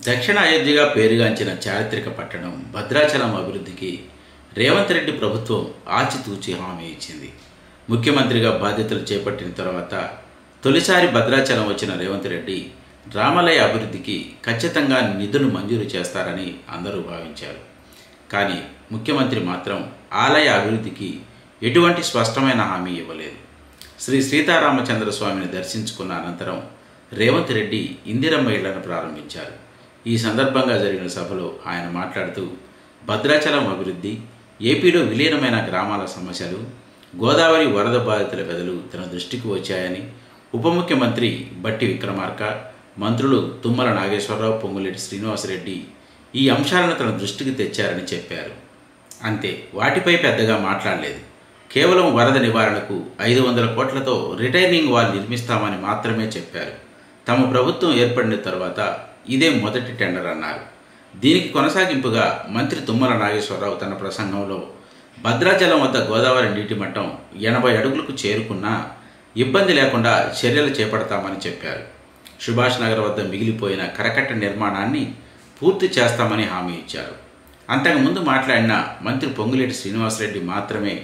దక్షిణ అయోధ్యగా పేరుగాంచిన చారిత్రక పట్టణం భద్రాచలం అభివృద్ధికి రేవంత్ రెడ్డి ప్రభుత్వం ఆచితూచి హామీ ఇచ్చింది. ముఖ్యమంత్రిగా బాధ్యతలు చేపట్టిన తర్వాత తొలిసారి భద్రాచలం వచ్చిన రేవంత్ రెడ్డి రామాలయ అభివృద్ధికి ఖచ్చితంగా నిధులు మంజూరు చేస్తారని అందరూ భావించారు. కానీ ముఖ్యమంత్రి మాత్రం ఆలయ అభివృద్ధికి ఎటువంటి స్పష్టమైన హామీ ఇవ్వలేదు. శ్రీ సీతారామచంద్ర స్వామిని దర్శించుకున్న అనంతరం రేవంత్ రెడ్డి ఇందిరమ్మ ఇళ్లను ప్రారంభించారు. ఈ సందర్భంగా జరిగిన సభలో ఆయన మాట్లాడుతూ భద్రాచలం అభివృద్ధి, ఏపీలో విలీనమైన గ్రామాల సమస్యలు, గోదావరి వరద బాధితుల వెదలు తన దృష్టికి వచ్చాయని, ఉప ముఖ్యమంత్రి బట్టి విక్రమార్క, మంత్రులు తుమ్మల నాగేశ్వరరావు, పొంగులేటి శ్రీనివాసరెడ్డి ఈ అంశాలను తన దృష్టికి తెచ్చారని చెప్పారు. అంతే, వాటిపై పెద్దగా మాట్లాడలేదు. కేవలం వరద నివారణకు 500 కోట్లతో రిటైనింగ్ వాల్ నిర్మిస్తామని మాత్రమే చెప్పారు. తమ ప్రభుత్వం ఏర్పడిన తర్వాత ఇదే మొదటి టెండర్ అన్నారు. దీనికి కొనసాగింపుగా మంత్రి తుమ్మల నాగేశ్వరరావు తన ప్రసంగంలో భద్రాచలం వద్ద గోదావరి నీటి మట్టం 80 అడుగులకు చేరుకున్నా ఇబ్బంది లేకుండా చర్యలు చేపడతామని చెప్పారు. సుభాష్ నగర్ వద్ద మిగిలిపోయిన కరకట్ట నిర్మాణాన్ని పూర్తి చేస్తామని హామీ ఇచ్చారు. అంతకుముందు మాట్లాడిన మంత్రి పొంగులేటి శ్రీనివాసరెడ్డి మాత్రమే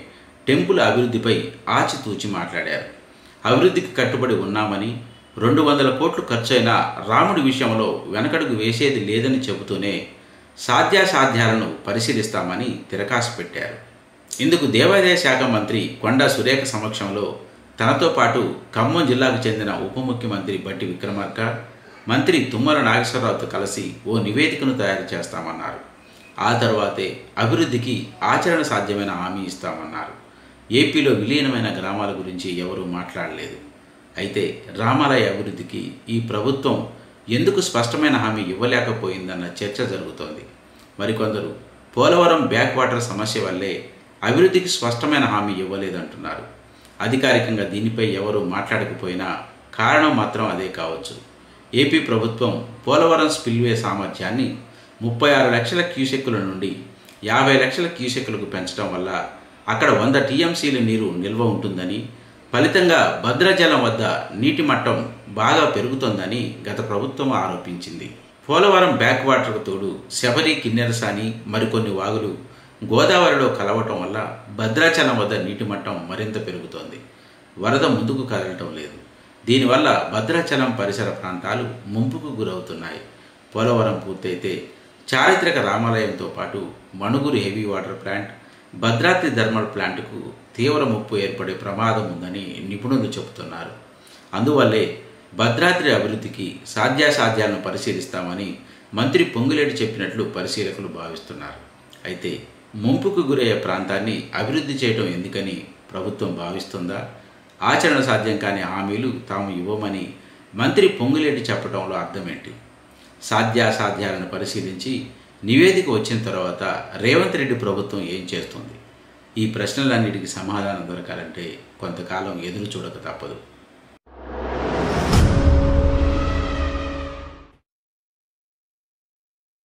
టెంపుల్ అభివృద్ధిపై ఆచితూచి మాట్లాడారు. అభివృద్ధికి కట్టుబడి ఉన్నామని, 200 కోట్లు ఖర్చైనా రాముడి విషయంలో వెనకడుగు వేసేది లేదని చెబుతూనే సాధ్యాసాధ్యాలను పరిశీలిస్తామని తిరకాసు పెట్టారు. ఇందుకు దేవాదాయ శాఖ మంత్రి కొండా సురేఖ సమక్షంలో తనతో పాటు ఖమ్మం జిల్లాకు చెందిన ఉప ముఖ్యమంత్రి బట్టి విక్రమార్క, మంత్రి తుమ్మల నాగేశ్వరరావుతో కలిసి ఓ నివేదికను తయారు చేస్తామన్నారు. ఆ తర్వాతే అభివృద్ధికి ఆచరణ సాధ్యమైన హామీ ఇస్తామన్నారు. ఏపీలో విలీనమైన గ్రామాల గురించి ఎవరూ మాట్లాడలేదు. అయితే రామాలయ అభివృద్ధికి ఈ ప్రభుత్వం ఎందుకు స్పష్టమైన హామీ ఇవ్వలేకపోయిందన్న చర్చ జరుగుతోంది. మరికొందరు పోలవరం బ్యాక్ వాటర్ సమస్య వల్లే అభివృద్ధికి స్పష్టమైన హామీ ఇవ్వలేదంటున్నారు. అధికారికంగా దీనిపై ఎవరూ మాట్లాడకపోయినా కారణం మాత్రం అదే కావచ్చు. ఏపీ ప్రభుత్వం పోలవరం స్పిల్వే సామర్థ్యాన్ని 36 లక్షల క్యూసెక్కుల నుండి 50 లక్షల క్యూసెక్కులకు పెంచడం వల్ల అక్కడ 100 టీఎంసీల నీరు నిల్వ ఉంటుందని, ఫలితంగా భద్రాచలం వద్ద నీటి మట్టం బాగా పెరుగుతోందని గత ప్రభుత్వం ఆరోపించింది. పోలవరం బ్యాక్ వాటర్కు తోడు శబరి, కిన్నెరసాని మరికొన్ని వాగులు గోదావరిలో కలవటం వల్ల భద్రాచలం వద్ద నీటి మట్టం మరింత పెరుగుతోంది. వరద ముందుకు కదలటం లేదు. దీనివల్ల భద్రాచలం పరిసర ప్రాంతాలు ముంపుకు గురవుతున్నాయి. పోలవరం పూర్తయితే చారిత్రక రామాలయంతో పాటు Manuguru heavy water plant, Bhadradri thermal ప్లాంట్కు తీవ్ర ముప్పు ఏర్పడే ప్రమాదం ఉందని నిపుణులు చెబుతున్నారు. అందువల్లే భద్రాద్రి అభివృద్ధికి సాధ్యాసాధ్యాలను పరిశీలిస్తామని మంత్రి పొంగులేటి చెప్పినట్లు పరిశీలకులు భావిస్తున్నారు. అయితే ముంపుకు గురయ్యే ప్రాంతాన్ని అభివృద్ధి చేయడం ఎందుకని ప్రభుత్వం భావిస్తుందా? ఆచరణ సాధ్యం కాని హామీలు తాము ఇవ్వమని మంత్రి పొంగులేటి చెప్పడంలో అర్థమేంటి? సాధ్యాసాధ్యాలను పరిశీలించి నివేదిక వచ్చిన తర్వాత రేవంత్ రెడ్డి ప్రభుత్వం ఏం చేస్తుంది? ఈ ప్రశ్నలన్నిటికీ సమాధానం దొరకాలంటే కొంతకాలం ఎదురు చూడక తప్పదు.